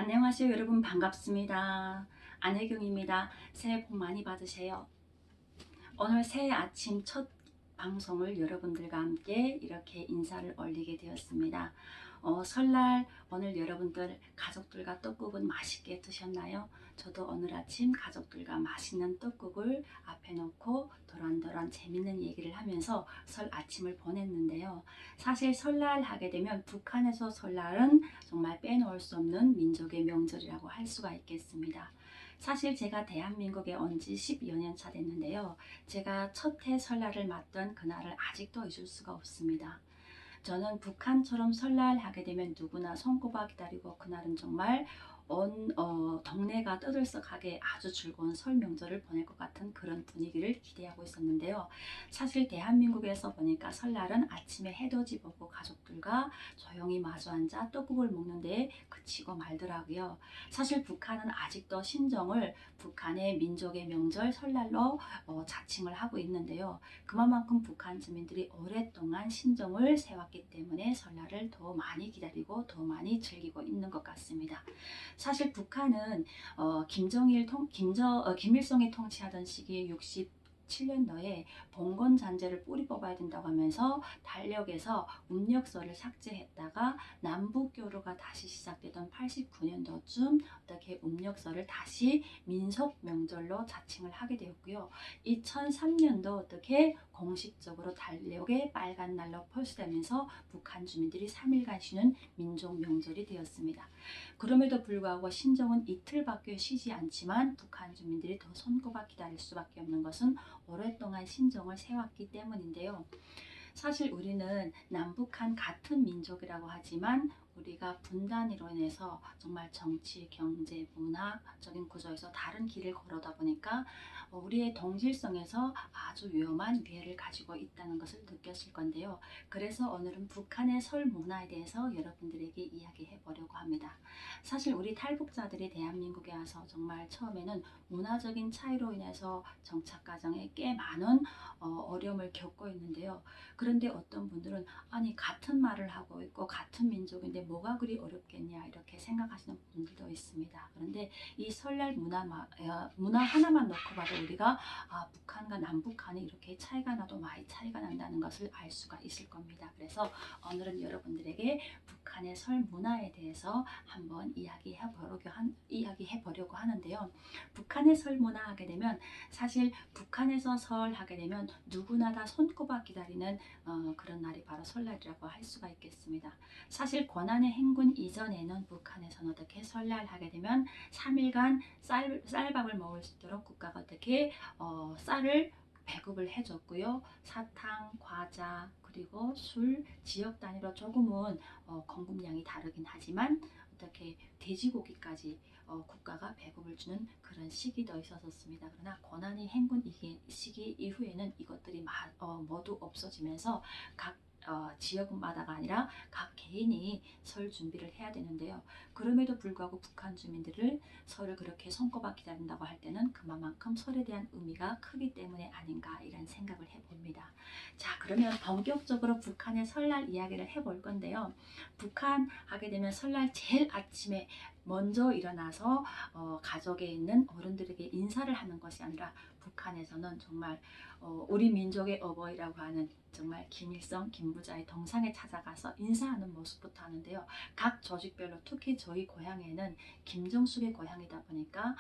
안녕하세요 여러분, 반갑습니다. 안혜경입니다. 새해 복 많이 받으세요. 오늘 새해 아침 첫 방송을 여러분들과 함께 이렇게 인사를 올리게 되었습니다. 설날 오늘 여러분들 가족들과 떡국은 맛있게 드셨나요? 저도 오늘 아침 가족들과 맛있는 떡국을 앞에 놓고 도란도란 재밌는 얘기를 하면서 설 아침을 보냈는데요. 사실 설날 하게 되면 북한에서 설날은 정말 빼놓을 수 없는 민족의 명절이라고 할 수가 있겠습니다. 사실 제가 대한민국에 온 지 10여 년 차 됐는데요. 제가 첫 해 설날을 맞던 그날을 아직도 잊을 수가 없습니다. 저는 북한처럼 설날 하게 되면 누구나 손꼽아 기다리고 그날은 정말 온 동네가 떠들썩하게 아주 즐거운 설 명절을 보낼 것 같은 그런 분위기를 기대하고 있었는데요. 사실 대한민국에서 보니까 설날은 아침에 해돋이 보고 가족들과 조용히 마주 앉아 떡국을 먹는 데 그치고 말더라고요. 사실 북한은 아직도 신정을 북한의 민족의 명절 설날로 자칭을 하고 있는데요. 그만큼 북한 주민들이 오랫동안 신정을 세웠기 때문에 설날을 더 많이 기다리고 더 많이 즐기고 있는 것 같습니다. 사실 북한은 김일성이 통치하던 시기에 67년도에 봉건 잔재를 뿌리 뽑아야 된다고 하면서 달력에서 음력서를 삭제했다가 남북교류가 다시 시작되던 89년도쯤 어떻게 음력서를 다시 민속 명절로 자칭을 하게 되었고요. 2003년도 어떻게 공식적으로 달력에 빨간 날로 표시되면서 북한 주민들이 3일간 쉬는 민족 명절이 되었습니다. 그럼에도 불구하고 신정은 이틀밖에 쉬지 않지만 북한 주민들이 더 손꼽아 기다릴 수밖에 없는 것은 오랫동안 신정을 세웠기 때문인데요. 사실 우리는 남북한 같은 민족이라고 하지만 우리가 분단으로 인해서 정말 정치, 경제, 문화적인 구조에서 다른 길을 걸어다 보니까 우리의 동질성에서 아주 위험한 위해를 가지고 있다는 것을 느꼈을 건데요. 그래서 오늘은 북한의 설 문화에 대해서 여러분들에게 이야기해 보려고 합니다. 사실 우리 탈북자들이 대한민국에 와서 정말 처음에는 문화적인 차이로 인해서 정착 과정에 꽤 많은 어려움을 겪고 있는데요. 그런데 어떤 분들은 아니 같은 말을 하고 있고 같은 민족인데 뭐가 그리 어렵겠냐 이렇게 생각하시는 분들도 있습니다. 그런데 이 설날 문화 하나만 놓고 봐도 우리가 북한과 남북한이 이렇게 차이가 나도 많이 차이가 난다는 것을 알 수가 있을 겁니다. 그래서 오늘은 여러분들에게 북한의 설 문화에 대해서 한번 이야기해 보려고 하는데요. 북한의 설 문화 하게 되면 사실 북한에서 설 하게 되면 누구나 다 손꼽아 기다리는 그런 날이 바로 설날이라고 할 수가 있겠습니다. 사실 고난의 행군 이전에는 북한에서는 어떻게 설날 하게 되면 3일간 쌀밥을 먹을 수 있도록 국가가 어떻게 쌀을 배급을 해줬고요. 사탕, 과자, 그리고 술, 지역 단위로 조금은 공급량이 다르긴 하지만 어떻게 돼지고기까지 국가가 배급을 주는 그런 시기도 있었습니다. 그러나 고난의 행군 시기 이후에는 이것들이 모두 없어지면서 각 지역마다가 아니라 각 개인이 설 준비를 해야 되는데요. 그럼에도 불구하고 북한 주민들을 설을 그렇게 손꼽아 기다린다고 할 때는 그만큼 설에 대한 의미가 크기 때문에 아닌가 이런 생각을 해봅니다. 자, 그러면 본격적으로 북한의 설날 이야기를 해볼 건데요. 북한 하게 되면 설날 제일 아침에 먼저 일어나서 가족에 있는 어른들에게 인사를 하는 것이 아니라 북한에서는 정말 우리 민족의 어버이라고 하는 정말 김일성, 김부자의 동상에 찾아가서 인사하는 모습부터 하는데요. 각 조직별로 특히 저희 고향에는 김정숙의 고향이다 보니까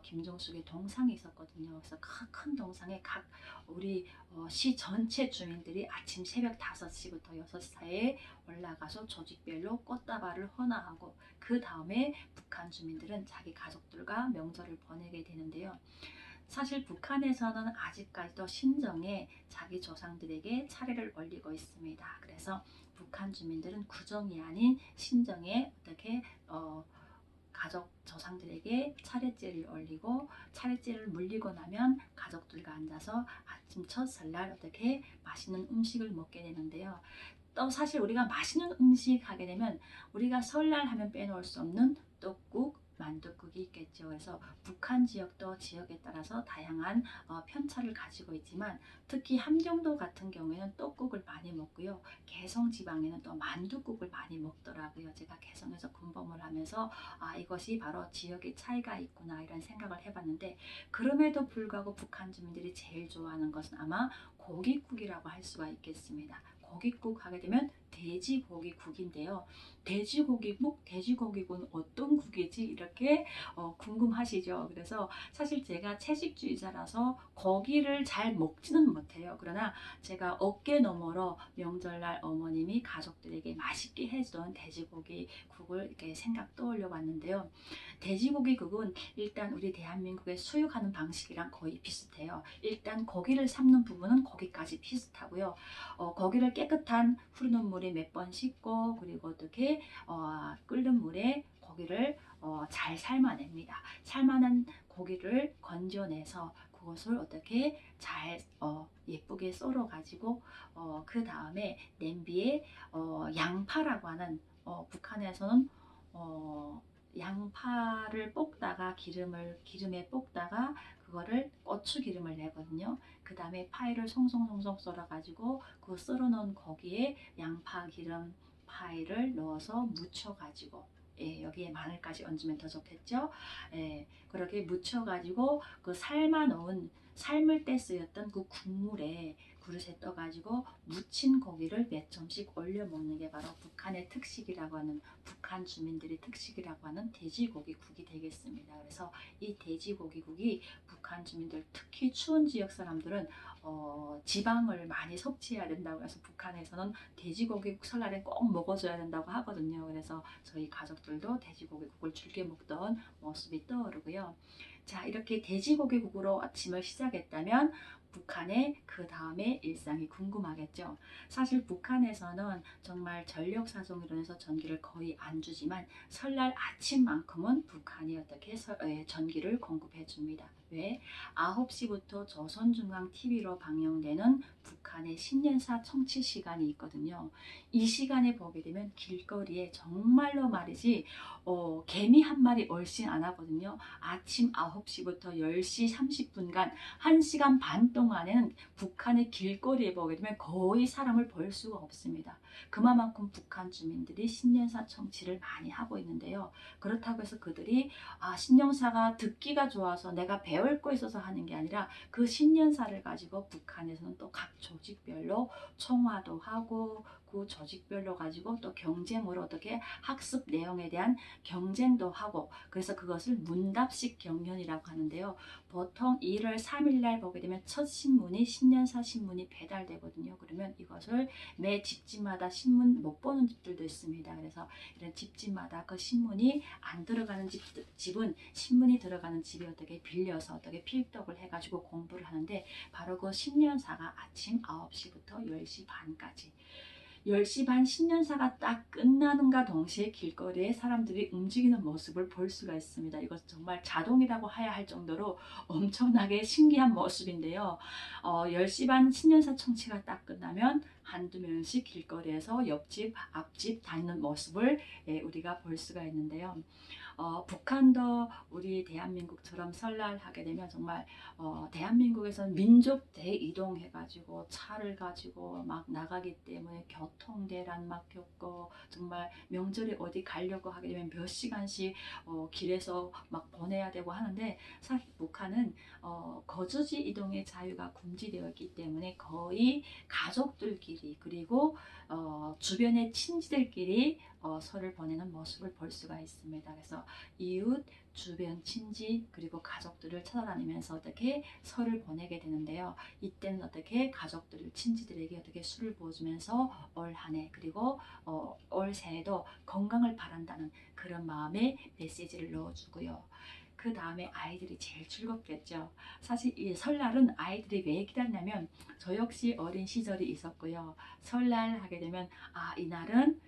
김정숙의 동상이 있었거든요. 그래서 큰 동상에 각 우리 시 전체 주민들이 아침 새벽 5시부터 6시 사이에 올라가서 조직별로 꽃다발을 헌화하고 그 다음에 북한 주민들은 자기 가족들과 명절을 보내게 되는데요. 사실 북한에서는 아직까지도 신정에 자기 조상들에게 차례를 올리고 있습니다. 그래서 북한 주민들은 구정이 아닌 신정에 어떻게 가족 조상들에게 차례제를 올리고 차례제를 물리고 나면 가족들과 앉아서 아침 첫 설날 어떻게 맛있는 음식을 먹게 되는데요. 또 사실 우리가 맛있는 음식 하게 되면 우리가 설날 하면 빼놓을 수 없는 떡국, 만둣국이 있겠죠. 그래서 북한 지역도 지역에 따라서 다양한 편차를 가지고 있지만 특히 함경도 같은 경우에는 떡국을 많이 먹고요. 개성 지방에는 또 만둣국을 많이 먹더라고요. 제가 개성에서 군복무를 하면서 이것이 바로 지역의 차이가 있구나 이런 생각을 해봤는데 그럼에도 불구하고 북한 주민들이 제일 좋아하는 것은 아마 고깃국이라고 할 수가 있겠습니다. 고깃국 하게 되면 돼지고기국인데요. 돼지고기국, 돼지고기국은 어떤 국이지? 이렇게 궁금하시죠? 그래서 사실 제가 채식주의자라서 고기를 잘 먹지는 못해요. 그러나 제가 어깨 너머로 명절날 어머님이 가족들에게 맛있게 해주던 돼지고기국을 이렇게 생각 떠올려 봤는데요. 돼지고기국은 일단 우리 대한민국의 수육하는 방식이랑 거의 비슷해요. 일단 고기를 삶는 부분은 거기까지 비슷하고요. 고기를 깨끗한 흐르는 물에 몇 번 씻고 그리고 어떻게 끓는 물에 고기를 잘 삶아냅니다. 삶아낸 고기를 건져내서 그것을 어떻게 잘 예쁘게 썰어 가지고 그 다음에 냄비에 양파라고 하는 북한에서는 양파를 볶다가 기름에 볶다가 그거를 고추 기름을 내거든요. 그 다음에 파이를 송송송송 썰어 가지고 그 썰어 놓은 고기에 양파 기름 파이를 넣어서 묻혀 가지고 여기에 마늘까지 얹으면 더 좋겠죠. 그렇게 묻혀 가지고 그 삶아 놓은 삶을 때 쓰였던 그 국물에 그릇에 떠 가지고 무친 고기를 몇 점씩 올려 먹는 게 바로 북한의 특식이라고 하는 북한 주민들의 특식이라고 하는 돼지고기국이 되겠습니다. 그래서 이 돼지고기국이 북한 주민들 특히 추운 지역 사람들은 지방을 많이 섭취해야 된다고 해서 북한에서는 돼지고기국 설날에 꼭 먹어줘야 된다고 하거든요. 그래서 저희 가족들도 돼지고기국을 즐겨 먹던 모습이 떠오르고요. 자, 이렇게 돼지고기국으로 아침을 시작했다면 북한의 그 다음에 일상이 궁금하겠죠. 사실 북한에서는 정말 전력 사정으로 해서 전기를 거의 안 주지만 설날 아침만큼은 북한이 어떻게 전기를 공급해 줍니다. 왜? 9시부터 조선중앙 TV로 방영되는 북한의 신년사 청취 시간이 있거든요. 이 시간에 보게 되면 길거리에 정말로 말이지 개미 한 마리 얼씬 안 하거든요. 아침 9시부터 10시 30분간 1시간 반 동안에는 북한의 길거리에 보게 되면 거의 사람을 볼 수가 없습니다. 그만큼 북한 주민들이 신년사 청취를 많이 하고 있는데요. 그렇다고 해서 그들이 신년사가 듣기가 좋아서 내가 배울 거 있어서 하는 게 아니라 그 신년사를 가지고 북한에서는 또 각 조직별로 총화도 하고 그 조직별로 가지고 또 경쟁으로 어떻게 학습 내용에 대한 경쟁도 하고 그래서 그것을 문답식 경연이라고 하는데요. 보통 1월 3일 날 보게 되면 첫 신문이 신년사 신문이 배달되거든요. 그러면 이것을 매 집집마다 신문 못 보는 집들도 있습니다. 그래서 이런 집집마다 그 신문이 안 들어가는 집은 신문이 들어가는 집이 어떻게 빌려서 어떻게 필독을 해가지고 공부를 하는데 바로 그 신년사가 아침 9시부터 10시 반까지 10시 반 신년사가 딱 끝나는가 동시에 길거리에 사람들이 움직이는 모습을 볼 수가 있습니다. 이것은 정말 자동이라고 해야 할 정도로 엄청나게 신기한 모습인데요. 10시 반 신년사 청취가 딱 끝나면 한두 명씩 길거리에서 옆집, 앞집 다니는 모습을 우리가 볼 수가 있는데요. 북한도 우리 대한민국처럼 설날 하게 되면 정말 대한민국에서는 민족 대이동 해가지고 차를 가지고 막 나가기 때문에 교통대란 막 겪고 정말 명절에 어디 가려고 하게 되면 몇 시간씩 길에서 막 보내야 되고 하는데 사실 북한은 거주지 이동의 자유가 금지되어 있기 때문에 거의 가족들끼리 그리고 주변의 친지들끼리 설을 보내는 모습을 볼 수가 있습니다. 그래서 이웃, 주변 친지 그리고 가족들을 찾아다니면서 어떻게 설을 보내게 되는데요. 이때는 어떻게 가족들을 친지들에게 어떻게 술을 부어주면서 올 한 해 그리고 올 새해도 건강을 바란다는 그런 마음의 메시지를 넣어주고요. 그 다음에 아이들이 제일 즐겁겠죠. 사실 이 설날은 아이들이 왜 기다리냐면 저 역시 어린 시절이 있었고요. 설날 하게 되면 이날은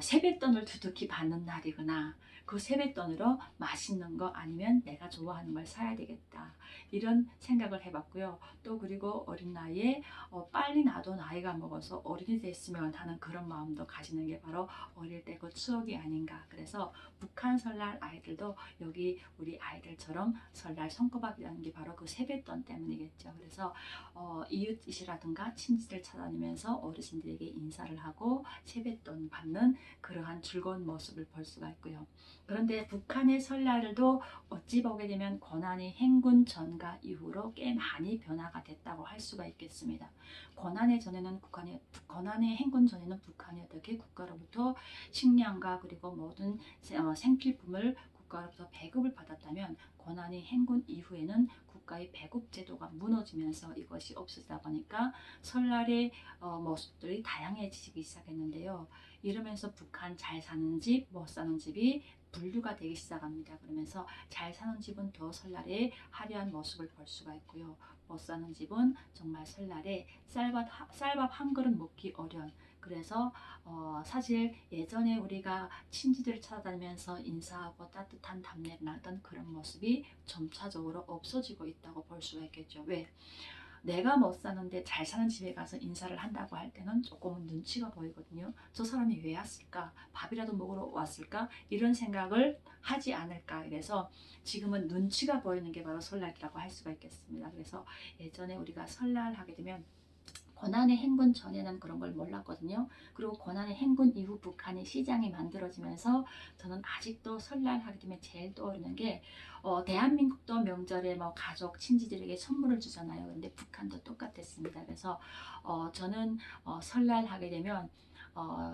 세뱃돈을 두둑히 받는 날이구나. 그 세뱃돈으로 맛있는 거 아니면 내가 좋아하는 걸 사야 되겠다. 이런 생각을 해봤고요. 또 그리고 어린 나이에 빨리 나도 나이가 먹어서 어른이 됐으면 하는 그런 마음도 가지는 게 바로 어릴 때 그 추억이 아닌가. 그래서 북한 설날 아이들도 여기 우리 아이들처럼 설날 손꼽아기라는 게 바로 그 세뱃돈 때문이겠죠. 그래서 이웃이라든가 친지들 찾아다니면서 어르신들에게 인사를 하고 세뱃돈 받는 그러한 즐거운 모습을 볼 수가 있고요. 그런데 북한의 설날도 어찌 보게 되면 고난의 행군 전과 이후로 꽤 많이 변화가 됐다고 할 수가 있겠습니다. 고난의 행군 전에는 북한이 어떻게 국가로부터 식량과 그리고 모든 생필품을 국가로부터 배급을 받았다면 고난의 행군 이후에는 국가의 배급 제도가 무너지면서 이것이 없어지다 보니까 설날의 모습들이 다양해지기 시작했는데요. 이러면서 북한 잘 사는 집, 못 사는 집이 분류가 되기 시작합니다. 그러면서 잘 사는 집은 더 설날에 화려한 모습을 볼 수가 있고요. 못 사는 집은 정말 설날에 쌀밥 한 그릇 먹기 어려운, 그래서 사실 예전에 우리가 친지들을 찾아다니면서 인사하고 따뜻한 답례를 나눴던 그런 모습이 점차적으로 없어지고 있다고 볼 수가 있겠죠. 왜? 내가 못 사는데 잘 사는 집에 가서 인사를 한다고 할 때는 조금은 눈치가 보이거든요. 저 사람이 왜 왔을까? 밥이라도 먹으러 왔을까? 이런 생각을 하지 않을까. 그래서 지금은 눈치가 보이는 게 바로 설날이라고 할 수가 있겠습니다. 그래서 예전에 우리가 설날 하게 되면 고난의 행군 전에는 그런 걸 몰랐거든요. 그리고 고난의 행군 이후 북한의 시장이 만들어지면서 저는 아직도 설날 하게 되면 제일 떠오르는 게 대한민국도 명절에 뭐 가족, 친지들에게 선물을 주잖아요. 근데 북한도 똑같았습니다. 그래서 저는 설날 하게 되면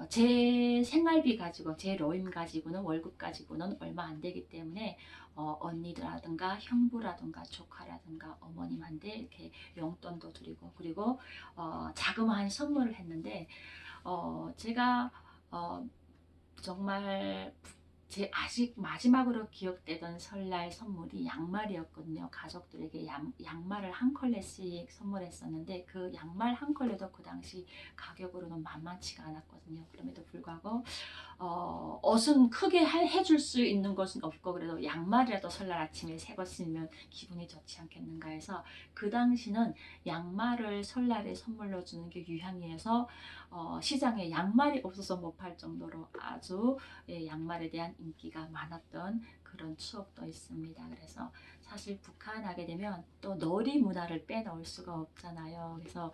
제 생활비 가지고 제 로임 가지고는 월급 가지고는 얼마 안 되기 때문에 언니라든가 형부라든가 조카라든가 어머님한테 이렇게 용돈도 드리고 그리고 자그마한 선물을 했는데 제가 어, 정말 제 아직 마지막으로 기억되던 설날 선물이 양말이었거든요. 가족들에게 양말을 한 컬레씩 선물했었는데 그 양말 한 컬레도 그 당시 가격으로는 만만치가 않았거든요. 그럼에도 불구하고 옷은 크게 해줄 수 있는 것은 없고 그래도 양말이라도 설날 아침에 새 것 신으면 기분이 좋지 않겠는가 해서 그 당시는 양말을 설날에 선물로 주는 게 유행이어서 시장에 양말이 없어서 못 팔 정도로 아주 양말에 대한 인기가 많았던 그런 추억도 있습니다. 그래서 사실 북한 하게 되면 또 놀이 문화를 빼놓을 수가 없잖아요. 그래서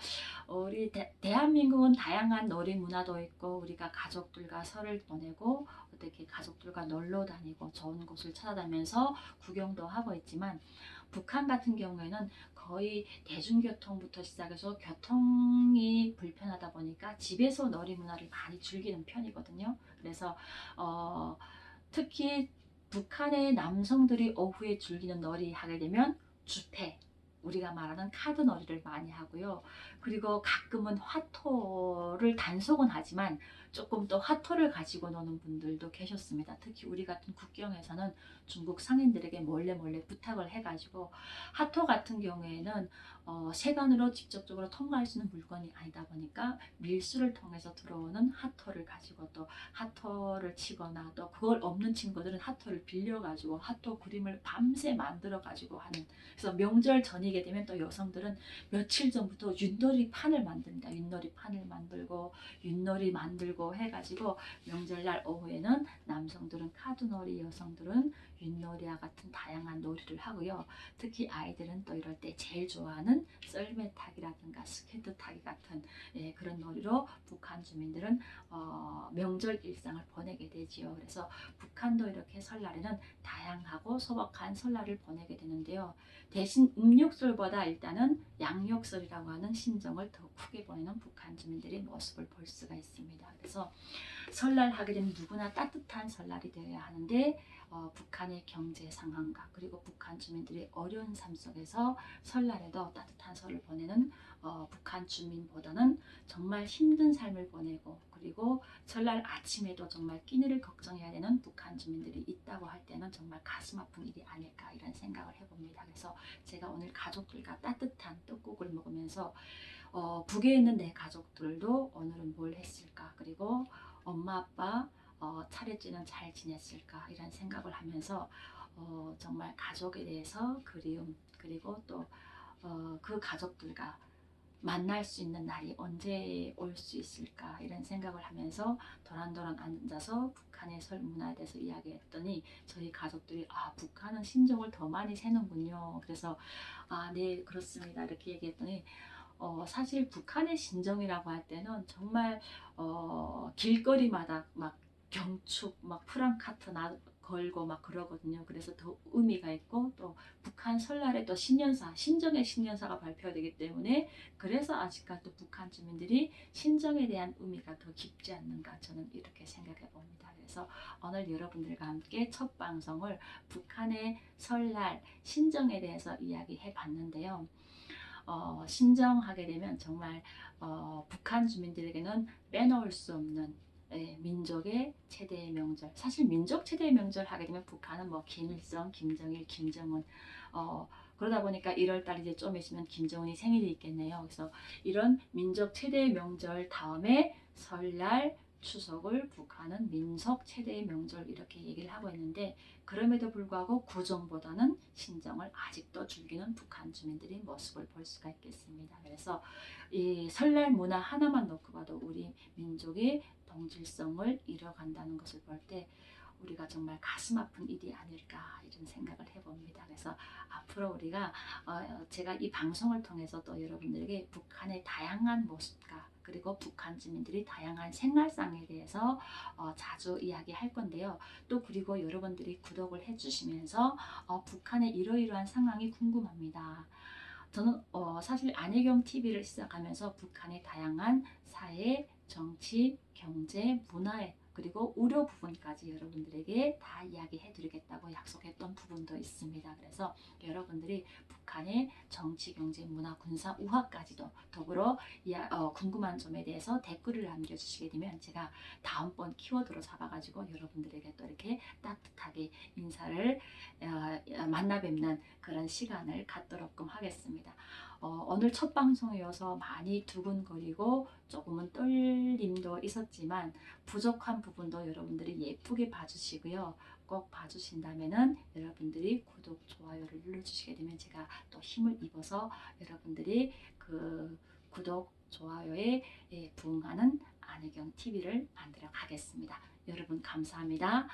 우리 대한민국은 다양한 놀이 문화도 있고 우리가 가족들과 설을 보내고 어떻게 가족들과 놀러 다니고 좋은 곳을 찾아다니면서 구경도 하고 있지만 북한 같은 경우에는 거의 대중교통부터 시작해서 교통이 불편하다 보니까 집에서 놀이 문화를 많이 즐기는 편이거든요. 그래서 특히 북한의 남성들이 오후에 즐기는 놀이 하게 되면 주패, 우리가 말하는 카드 놀이를 많이 하고요. 그리고 가끔은 화토를 단속은 하지만 조금 더 화토를 가지고 노는 분들도 계셨습니다. 특히 우리 같은 국경에서는 중국 상인들에게 몰래 부탁을 해가지고 화토 같은 경우에는 세관으로 직접적으로 통과할 수 있는 물건이 아니다 보니까 밀수를 통해서 들어오는 화토를 가지고 또 화토를 치거나 또 그걸 없는 친구들은 화토를 빌려가지고 화토 그림을 밤새 만들어가지고 하는, 그래서 명절 전이게 되면 또 여성들은 며칠 전부터 윷놀이 판을 만듭니다. 윷놀이 판을 만들고 윷놀이 만들고 해가지고 명절날 오후에는 남성들은 카드놀이, 여성들은 윷놀이와 같은 다양한 놀이를 하고요. 특히 아이들은 또 이럴 때 제일 좋아하는 썰매 타기라든가 스케이트 타기 같은 그런 놀이로 북한 주민들은 명절 일상을 보내게 되지요. 그래서 북한도 이렇게 설날에는 다양하고 소박한 설날을 보내게 되는데요. 대신 음력설보다 일단은 양력설이라고 하는 신정을 더 크게 보내는 북한 주민들의 모습을 볼 수가 있습니다. 그래서 설날 하게 되면 누구나 따뜻한 설날이 되어야 하는데 북한의 경제 상황과 그리고 북한 주민들의 어려운 삶 속에서 설날에도 따뜻한 설을 보내는 북한 주민보다는 정말 힘든 삶을 보내고 그리고 설날 아침에도 정말 끼니를 걱정해야 되는 북한 주민들이 있다고 할 때는 정말 가슴 아픈 일이 아닐까 이런 생각을 해봅니다. 그래서 제가 오늘 가족들과 따뜻한 떡국을 먹으면서 북에 있는 내 가족들도 오늘은 뭘 했을까, 그리고 엄마 아빠 차례지는 잘 지냈을까 이런 생각을 하면서 정말 가족에 대해서 그리움, 그리고 또 그 가족들과 만날 수 있는 날이 언제 올 수 있을까 이런 생각을 하면서 도란도란 앉아서 북한의 설 문화에 대해서 이야기했더니 저희 가족들이 북한은 신정을 더 많이 새는군요. 그래서 네 그렇습니다 이렇게 얘기했더니 사실 북한의 신정이라고 할 때는 정말 길거리마다 막 경축, 막 프랑카트 걸고 막 그러거든요. 그래서 더 의미가 있고 또 북한 설날에 또 신년사, 신정의 신년사가 발표되기 때문에 그래서 아직까지도 북한 주민들이 신정에 대한 의미가 더 깊지 않는가 저는 이렇게 생각해 봅니다. 그래서 오늘 여러분들과 함께 첫 방송을 북한의 설날 신정에 대해서 이야기해 봤는데요. 신정하게 되면 정말 북한 주민들에게는 빼놓을 수 없는 민족의 최대의 명절. 사실 민족 최대의 명절 하게 되면 북한은 뭐 김일성, 김정일, 김정은 그러다 보니까 1월달 이제 좀 있으면 김정은이 생일이 있겠네요. 그래서 이런 민족 최대의 명절 다음에 설날, 추석을 북한은 민속 최대의 명절 이렇게 얘기를 하고 있는데 그럼에도 불구하고 구정보다는 신정을 아직도 즐기는 북한 주민들의 모습을 볼 수가 있겠습니다. 그래서 이 설날 문화 하나만 놓고 봐도 우리 민족의 동질성을 잃어간다는 것을 볼 때 우리가 정말 가슴 아픈 일이 아닐까 이런 생각을 해봅니다. 그래서 앞으로 우리가 제가 이 방송을 통해서 또 여러분들에게 북한의 다양한 모습과 그리고 북한 주민들이 다양한 생활상에 대해서 자주 이야기할 건데요. 또 그리고 여러분들이 구독을 해주시면서 북한의 이러이러한 상황이 궁금합니다. 저는 사실 안혜경 TV를 시작하면서 북한의 다양한 사회, 정치, 경제, 문화에 그리고 의료 부분까지 여러분들에게 다 이야기해 드리겠다고 약속했던 부분도 있습니다. 그래서 여러분들이 북한의 정치, 경제, 문화, 군사, 우화까지도 더불어 궁금한 점에 대해서 댓글을 남겨주시게 되면 제가 다음번 키워드로 잡아가지고 여러분들에게 또 이렇게 따뜻하게 인사를 만나 뵙는 그런 시간을 갖도록끔 하겠습니다. 오늘 첫 방송이어서 많이 두근거리고 조금은 떨림도 있었지만 부족한 부분도 여러분들이 예쁘게 봐주시고요. 꼭 봐주신다면은 여러분들이 구독, 좋아요를 눌러주시게 되면 제가 또 힘을 입어서 여러분들이 그 구독, 좋아요에 부응하는 안혜경 TV를 만들어 가겠습니다. 여러분 감사합니다.